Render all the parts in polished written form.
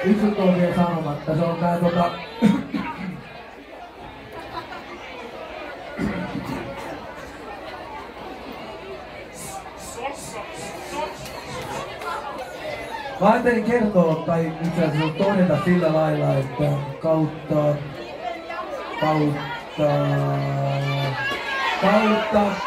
Yksi juttu on vielä sanomatta, se on tää Mä ajattelin kertoa, tai itse asiassa todeta sillä lailla, että kautta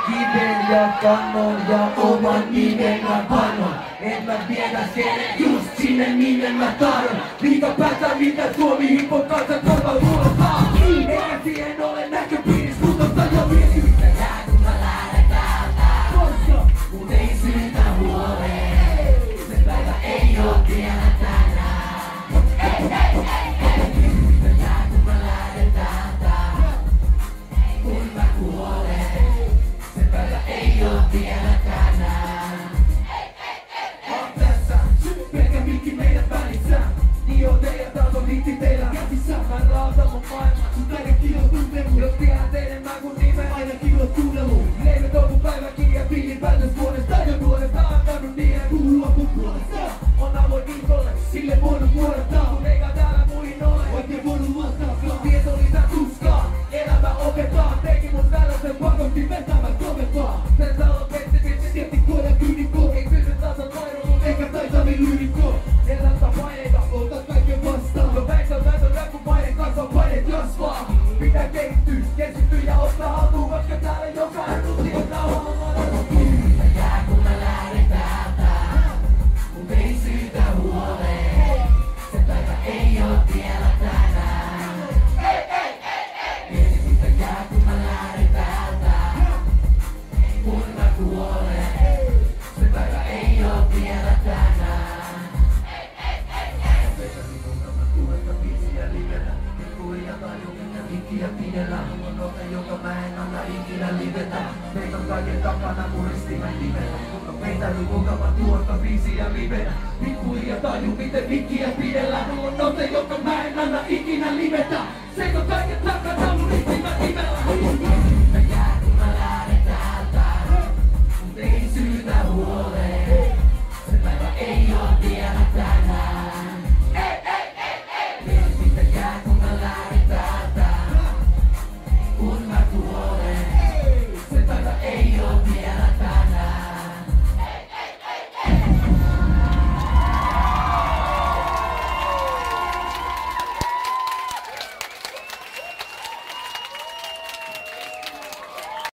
kiven ja kannon ja oman nimen mä panon. En mä viedä kenen just sinne minne mä tahdon. Liika päätä mitä Suomi hippon kanssa korva luulottaa. Eikä siihen ole näköpiirissä, mut on tajua mieti mitä jää kun mä lähden täältä. Koska mut ei syytä huoleen. Se päivä ei oo vielä tänään. Mitä jää kun mä lähden täältä. Kun mä kuolen. Se päivä ei oo vielä tänään. On tässä pelkä mikki meidän välissä. Niin on teidän taas on hitti teillä käsissä. Mä raotan mun maailman, sun ainakin on tunnelu. Jos tiedän enemmän kun nimen, ainakin on tunnelu. Leivet on mun päiväkin ja fiilin päätös vuodesta. Jo nuoresta antanut niiden kuulua mun puolesta. On avoin viikolle, sille voinut vuodattaa. Kun eikä täällä muihin ole, oikein voinut luottaa. Kun tieto lisää tuskaa, elämä opettaa. Teki mun tällaisen pakotti vetämään kovempaa. Tän talon pettivitsi, tietti koja kyydikko. Ei pysy tasan laidunut, eikä taitavin lyyrikko. Elämä paineita, ota kaiken vastaan. Jo väistämätön räppun paine kanssa paineet kasvaa. Pitää kehittyä, keskittyä ja ottaa haltuun, koska täällä jokainen tunti ottaa homman. Mitä jää kun mä lähden täältä? Mut ei syytä huoleen. Se päivä ei oo vielä tänään. Mitä jää kun mä lähden täältä? Kun mä kuolen. Se päivä ei oo vielä tänään. Ja pidellä on ote, joka mä en anna ikinä livetä. Peiton kaiken takana mun ristimen livenä. Mutta peitänyt mukava tuosta biisiä livenä. Pikkuhiljaa taju miten mikkiä pidellä. On ote, joka mä en anna ikinä livetä.